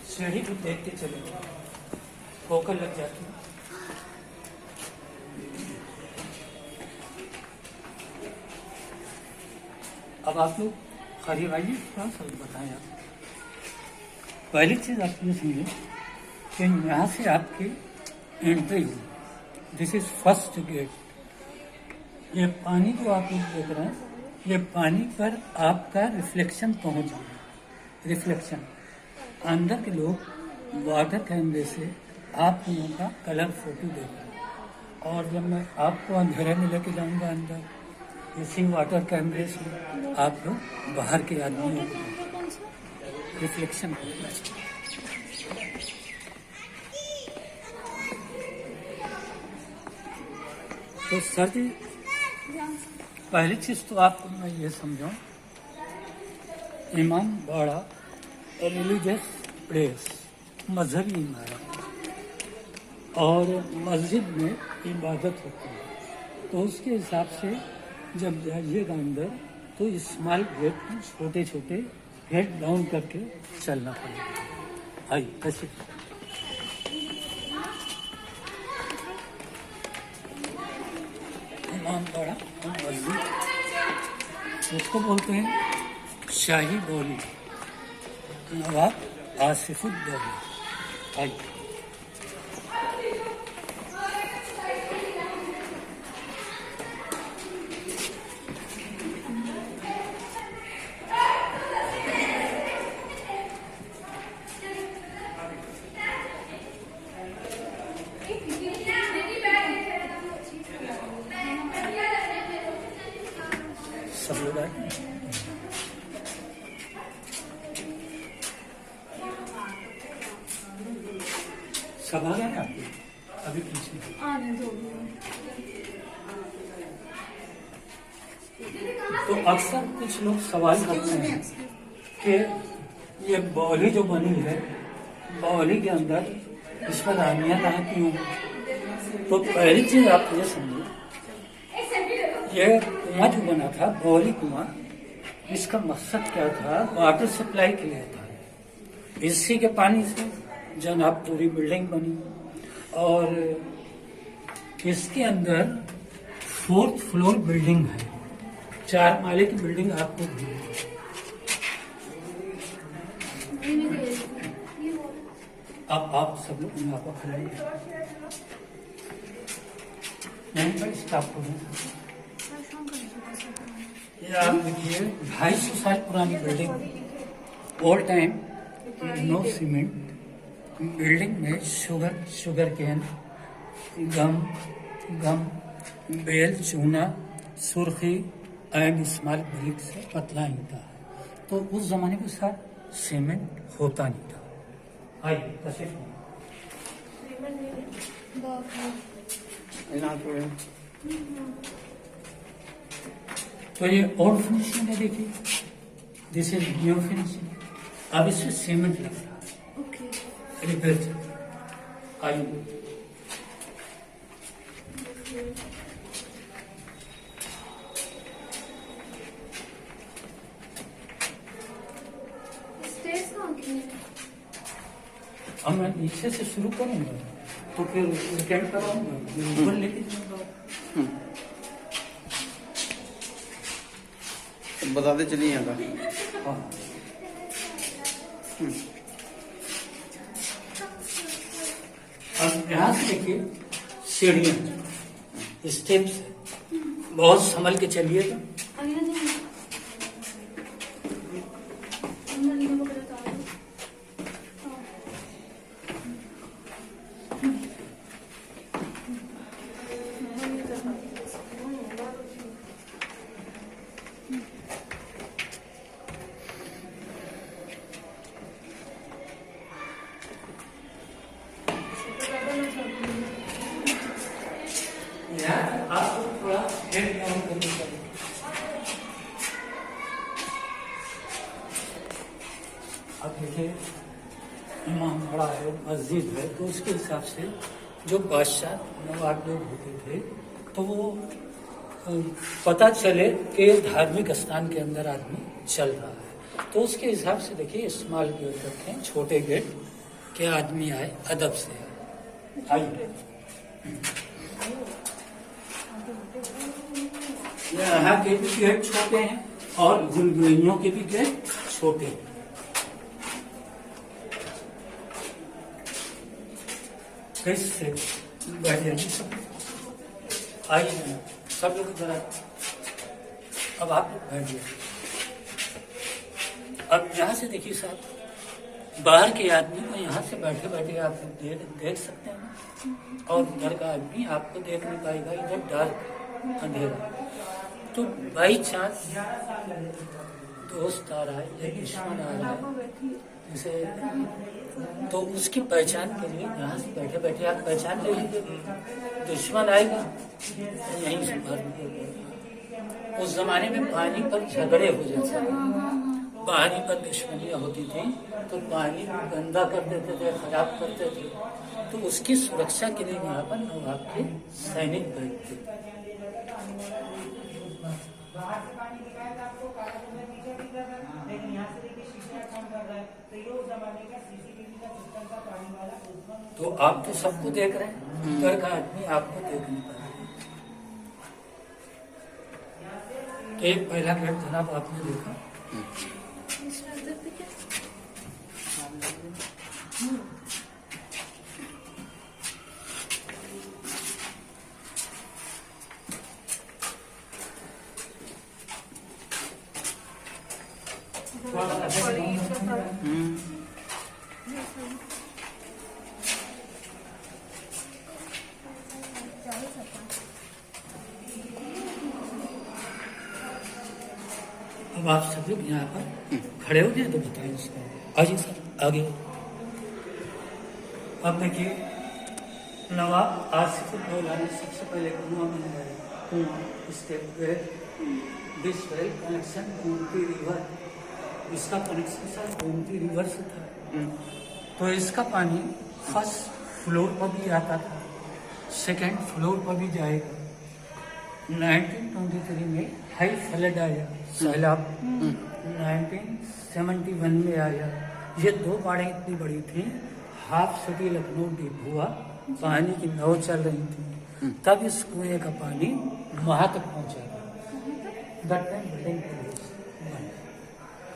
सीढ़ी को देखते चले ठोकर लग जाती। अब आप लोग करीब आइए, थोड़ा सा बताएं आप। पहली चीज आप ये समझे कि यहाँ से आपकी एंट्री हुई, दिस इज फर्स्ट गेट। ये पानी जो आप लोग देख रहे हैं, ये पानी पर आपका रिफ्लेक्शन पहुंच गया। रिफ्लेक्शन अंदर के लोग वाटर कैमरे से आप लोगों का कलर फोटो देख रहे हैं, और जब मैं आपको अंधेरे में लेके जाऊंगा अंदर, इसी वाटर कैमरे से आप लोग बाहर के आदमियों को रिफ्लेक्शन होगा। तो सर जी, पहली चीज तो आपको मैं ये समझाऊं, इमाम बाड़ा रिलीजियस प्लेस, मजहबी इमारत, और मस्जिद में इबादत होती है। तो उसके हिसाब से जब जाइएगा अंदर तो स्मॉल गेट में छोटे छोटे हेड डाउन करके चलना पड़ेगा। आइए कैसे इमाम बाड़ा मस्जिद, उसको बोलते हैं शाही बोली, नवाब आसिफुद्दौला। आइए सब लोग आए। सब आ गए आपके अभी पीछे तो अक्सर कुछ लोग सवाल करते हैं कि ये बौली जो बनी है, बौली के अंदर इसमें रानियां कहाँ की होंगी। तो पहली चीज आप ये समझो, ये कुआं जो बना था बौली कुआं, इसका मकसद क्या था? वाटर सप्लाई के लिए था। इसी के पानी से जनाब पूरी बिल्डिंग बनी, और इसके अंदर 4th फ्लोर बिल्डिंग है, 4 माले की बिल्डिंग आपको दी। अब आप सब लोग यहाँ पर खड़े नहीं पर स्टाफ हो, ये आप देखिए 250 साल पुरानी building, all time no cement, building में शुगर कैन, गम, बेल, चूना, सुर्खी एंड स्मॉल ब्रिक से पतला ईंटा है। तो उस जमाने के साथ सीमेंट होता नहीं था। आइए तो ये ओल्ड फिनिशिंग है, देखिए दिस इज न्यू फिनिशिंग। अब इससे सीमेंट लग रहा है, रिपेयर चल रहा है। आइए अब मैं नीचे से शुरू करूंगा तो फिर वीकेंड कराऊंगा, ऊपर लेके जाऊंगा। बताते चलिए यहाँ का। हाँ। अब यहाँ से देखिए सीढ़ियाँ, स्टेप्स, बहुत संभल के चलिएगा। आपको थोड़ा हेड डाउन करनी पड़ेगी। अब देखिए इमाम बड़ा है, मस्जिद है, तो उसके हिसाब से जो बादशाह नवाब लोग होते थे तो वो पता चले कि धार्मिक स्थान के अंदर आदमी चल रहा है, तो उसके हिसाब से देखिए स्मॉल गेट रखें, छोटे गेट के आदमी आए अदब से आइए। यहाँ के भी गेट छोटे हैं और गुलगुलियों के भी गेट छोटे हैं। कैसे बैठिए सब आइए सब लोग जरा, अब आप बैठिए। अब यहाँ से देखिए साहब, बाहर के आदमी को यहाँ से बैठे बैठे आप देख सकते हैं और उधर का आदमी आपको देख नहीं पाएगा, इधर डार्क अंधेरा। तो बाई चांस दोस्त आ रहा है या दुश्मन आ रहा है जैसे, तो उसकी पहचान के लिए यहाँ से बैठे बैठे आप पहचान ले लेंगे। दुश्मन आएगा यहीं से मार। उस जमाने में पानी पर झगड़े हो जाते थे, पानी पर दुश्मनियाँ होती थी तो पानी गंदा कर देते थे, खराब करते थे, तो उसकी सुरक्षा के लिए यहाँ पर नवाब के सैनिक बैठते थे। तो आप तो सबको देख रहे हैं, घर का आदमी आपको देख नहीं पा रहा। तो एक पहला गेट जनाब आपने देखा, अब आप सब लोग यहाँ पर खड़े हो गए तो बताइए उसको। आइए सर आगे। अब देखिए नवाब आसिफ उद्दौला ने सबसे पहले कुआं बनवाया, कुआं step well, this well connection Gomti river, इसका कनेक्शन सर गोमती रिवर से था। तो इसका पानी फर्स्ट फ्लोर पर भी आता था, सेकेंड फ्लोर पर भी जाएगा। 1923 में हाई फ्लड आया, सैलाब 1971 में आया। ये दो बाढ़ें इतनी बड़ी थी, हाफ सिटी लखनऊ डीप हुआ, पानी की नाव चल रही थी, तब इस कुएं का पानी वहां तक पहुंचा था। बिल्डिंग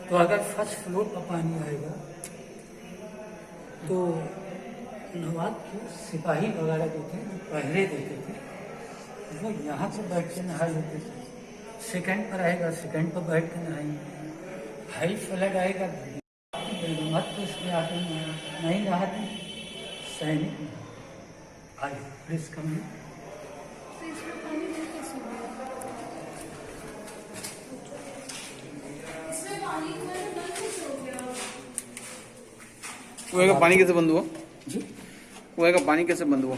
तो अगर फर्स्ट फ्लोर पर पानी आएगा तो नवाब के सिपाही वगैरह जो थे जो पहरे देते थे वो यहाँ से बैठ के नहा लेते थे। सेकंड पर आएगा, सेकंड पर बैठ के नहाएंगे। हाई फ्लड आएगा, मत तो इसमें आते नहीं नहाते सैनिक। आइए प्लीज कम। कुएं का पानी कैसे बंद हुआ जी? कुएं का पानी कैसे बंद हुआ?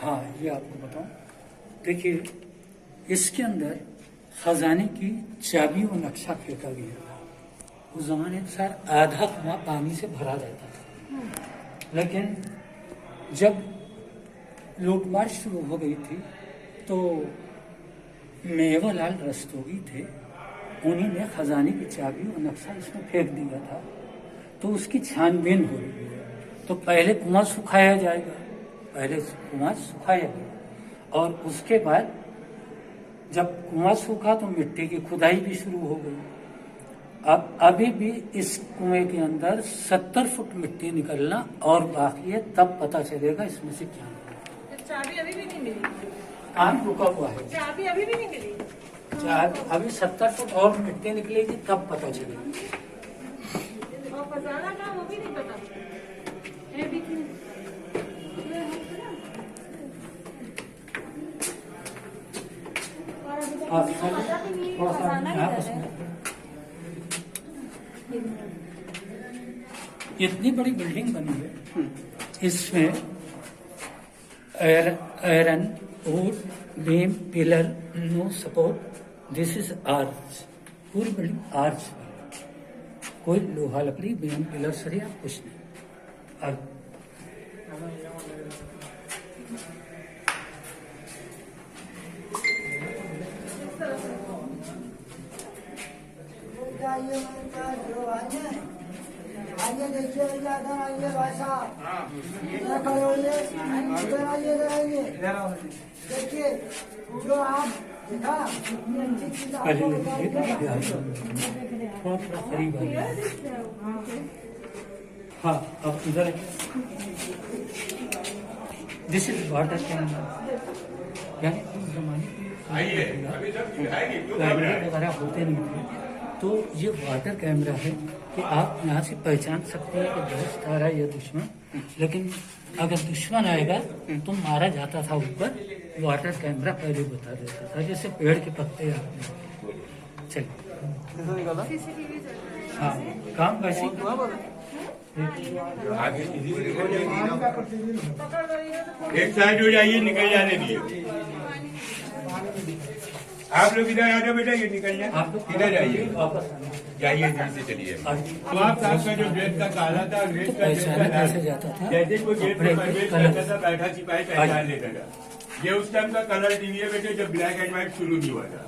हाँ ये आपको बताऊं, देखिए इसके अंदर खजाने की चाबी और नक्शा फेंका गया था। उस जमाने में सर आधा कुआं पानी से भरा रहता था, लेकिन जब लूटमार शुरू हो गई थी तो मेवालाल रस्तोगी थे, उन्हीं ने खजाने की चाबी और नक्शा इसमें फेंक दिया था। तो उसकी छानबीन हो रही है। तो पहले कुआं सुखाया जाएगा, पहले कुआं सुखाया गया और उसके बाद जब कुआं सूखा तो मिट्टी की खुदाई भी शुरू हो गई। अब अभी भी इस कुएं के अंदर 70 फुट मिट्टी निकलना और बाकी है, तब पता चलेगा इसमें से क्या है। चाबी अभी भी नहीं मिली, काम रुका हुआ है। चाबी अभी भी नहीं मिली, अभी 70 फुट और मिट्टी निकलेगी तब पता चलेगा। और खजाना का वो भी नहीं पता है भी कि और अभी तक किसी को पता भी नहीं है खजाना किधर है। इतनी बड़ी बिल्डिंग बनी है, इसमें iron wood beam pillar no support, this is arch. पूरी बिल्डिंग आर्च, कोई लोहा लकड़ी बीम पिलर सरिया कुछ नहीं। आइए। आइए देखिए इधर आइए भाई साहब, इधर खड़े होइए, इधर आइए, इधर आइए। देखिए जो आप दिखा इतनी अच्छी चीज पहले आपको देखिए, बताई देखिए, गई। थोड़ा थोड़ा करीब आइए। हाँ, अब इधर दिस इज वाटर कैमरा। यानी उस जमाने की कैमरे वगैरह होते नहीं थे, तो ये वाटर कैमरा है कि आप यहाँ से पहचान सकते हैं कि दोस्त आ रहा है या दुश्मन। लेकिन अगर दुश्मन आएगा तो मारा जाता था ऊपर। वाटर कैमरा पहले बता देता था, जैसे पेड़ के पत्ते आते हैं। चलिए, कैसे निकाला? सीसीटीवी चल रहा हाँ, काम वैसे ही। है। पकड़ रही है तो एक साइड हो जाइए, निकल जाने दिए। आप लोग इधर आ जाओ बेटा, ये निकल जाए। आप लोग इधर जाइए, वापस आना। जाइए इधर से चलिए। और तो आप आपका जो ड्रेस का काला था, ड्रेस का पहचाना कैसे जाता था? जैसे कोई गेट कपड़े पे के प्रवेश कलर। करता था, बैठा सिपाही पहचान लेता था। ये उस टाइम का कलर टीवी है बेटे, जब ब्लैक एंड व्हाइट शुरू नहीं हुआ था।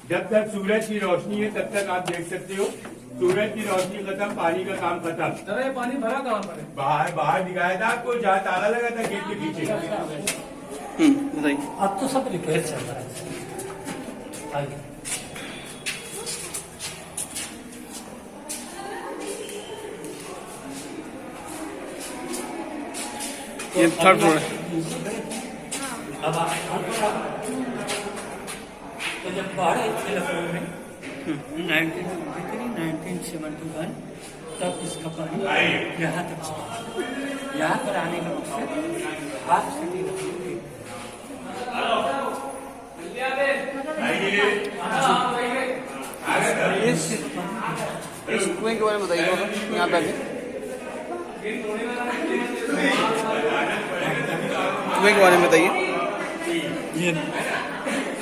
जब तक सूरज की रोशनी है तब तक आप देख सकते हो। सूरज की रोशनी खत्म, पानी का काम खत्म। अरे पानी भरा कहाँ पर है? बाहर बाहर दिखाया था आपको, जहाँ ताला लगा था गेट के पीछे। बताइए। अब तो सब रिपेयर चल रहा है। आइए। ये थर्ड फ्लोर है। अब आप तो जब बाढ़ आई थी लखनऊ में 1971 तब इसका पानी यहाँ तक चला। यहाँ पर आने का मकसद हाफ सिटी लखनऊ थी। इस कुएं के बारे में बताइए थोड़ा, यहाँ पे आके कुएं के बारे में बताइए।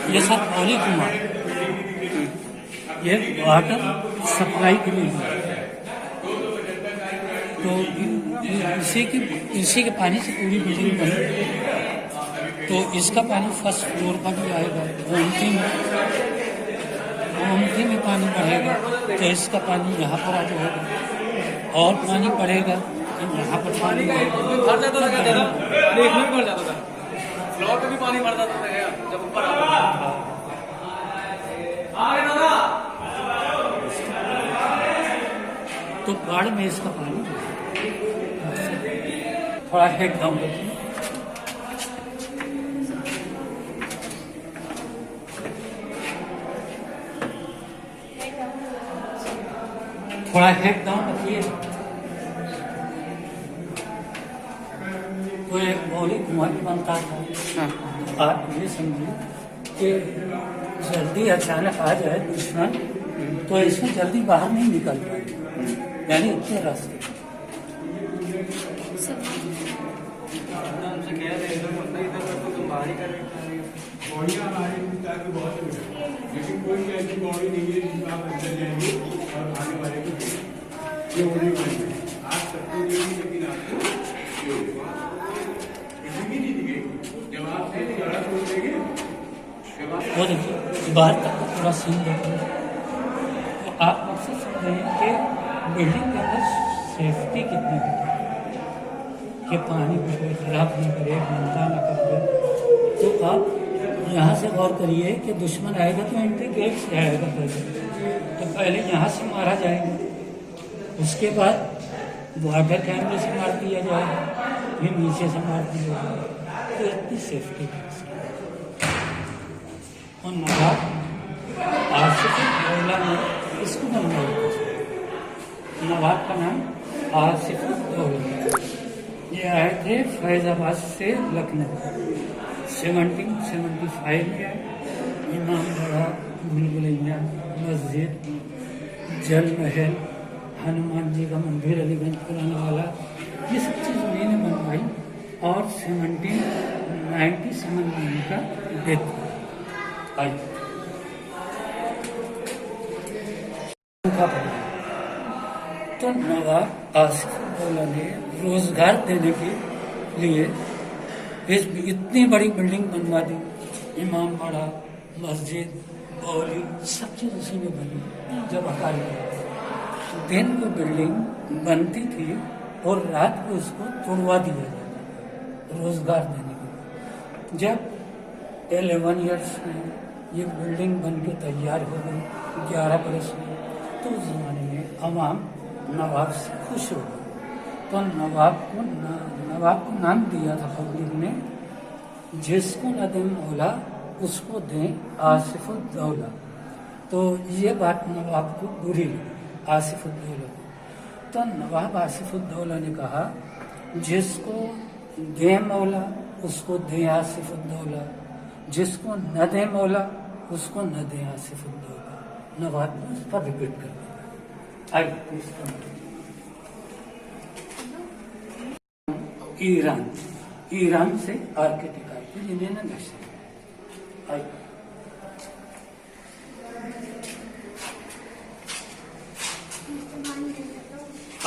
ये सब पानी कुआं, ये वाटर सप्लाई के लिए है। तो इसी के पानी से पूरी बिल्डिंग बनी। तो इसका पानी फर्स्ट फ्लोर का भी आएगा, गोमती में पानी बढ़ेगा तो इसका पानी यहाँ पर आ जाएगा, और पानी बढ़ेगा तो यहाँ पर पानी बढ़ेगा। भर जाता था क्या तेरा? अरे एक मिनट भर जाता था। फ्लोर पे भी पानी भर जाता था क्या? जब ऊपर आता था। आगे दादा। तो बाढ़ में इसका पानी थोड़ा हेड डाउन करिए। थोड़ा हेड डाउन रखिए। तो एक मौलिक कुआं भी बनता था। आप ये समझिए कि जल्दी अचानक आ जाए दुश्मन तो इसमें जल्दी बाहर नहीं निकल पाए, यानी इतने रास्ते। बॉडियाँ हमारे विस्तार में बहुत है, लेकिन कोई ऐसी बॉडी नहीं है जिसमें आप अंदर जाएंगे और आने वाले को देखेंगे। ये होने वाली है। आप सबको देंगे लेकिन आपको ये होगा। किसी भी नहीं दिखेगी। जब आप से गलत हो जाएंगे, जब आप वो देखिए बाहर तक का पूरा सीन देखिए। तो आप मुझसे समझें कि बिल्डिंग के अंदर सेफ्टी कितनी है कि पानी को कोई खराब नहीं करे, गंदा न कर दे। तो आप यहाँ से गौर करिए कि दुश्मन आएगा तो एंट्री गेट से आएगा पहले, तो पहले यहाँ से मारा जाएगा, उसके बाद वाटर कैमरे से मार दिया जाएगा, फिर नीचे से मार दिया जाएगा। तो इतनी सेफ्टी है इसकी। और नवाब आसिफ दौला ने इसको बनवाया। नवाब का नाम आसिफ दौला। ये आए थे फैजाबाद से लखनऊ 1775 में आए। इमाम बाड़ा, भूलभुलैया, मस्जिद, जल महल, हनुमान जी का मंदिर अलीगंज पुराना वाला, ये सब चीज़ उन्होंने बनवाई। और 1797 में उनका डेथ आई। तो नवाब आसिफ उद्दौला ने रोजगार देने के लिए इतनी बड़ी बिल्डिंग बनवा दी। इमामबाड़ा, मस्जिद, औली सब चीज उसी में बनी जब अकाली दिन को बिल्डिंग बनती थी और रात को उसको तोड़वा दिया जाता था रोजगार देने के लिए। जब 11 ईयर्स में ये बिल्डिंग बन के तैयार हो गई 11 बरस में, तो उस जमाने में अवाम नवाब से खुश हो गए। तो नवाब को नाम दिया था पब्लिक ने, जिसको न दें मौला उसको दें आसिफ उद्दौला। तो ये बात नवाब को बुरी लगी आसिफ उद्दौला को। तो नवाब आसिफ उद्दौला ने कहा जिसको दें मौला उसको दें आसिफ उद्दौला, जिसको न दें मौला उसको न दें आसिफ उद्दौला। नवाब ने उस पर रिपीट कर दिया। ईरान से आर्किटेक्ट आए थे जिन्हें नक्शे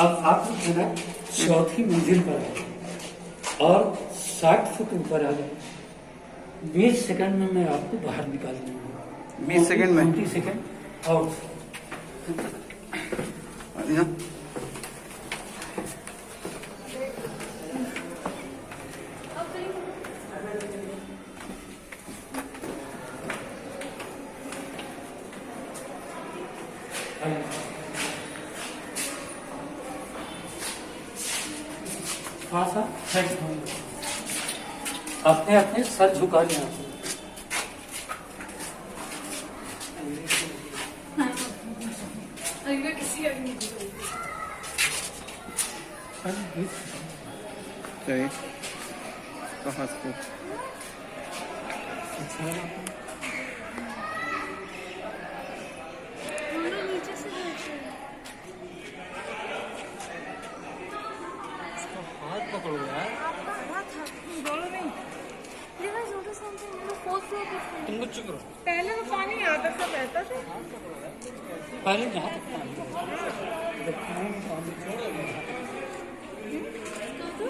अब आप जो है चौथी मंजिल पर है और 60 फुट ऊपर आ गए। 20 सेकंड में मैं आपको बाहर निकाल दूंगा। 20 सेकंड में? 20 सेकंड आउट। थोड़ा सा हेड अपने अपने सर झुका लिया। कहाँ से पकड़ो यार, तुम कुछ चुप रहो। पहले तो पानी आता था, बहता था। पहले यहाँ तक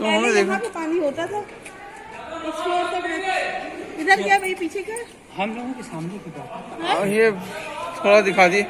पहले यहाँ पे पानी होता था, इस फ्लोर तक रहता। इधर क्या भाई, पीछे क्या? हम लोगों के सामने की बात। ये थोड़ा दिखा दिए।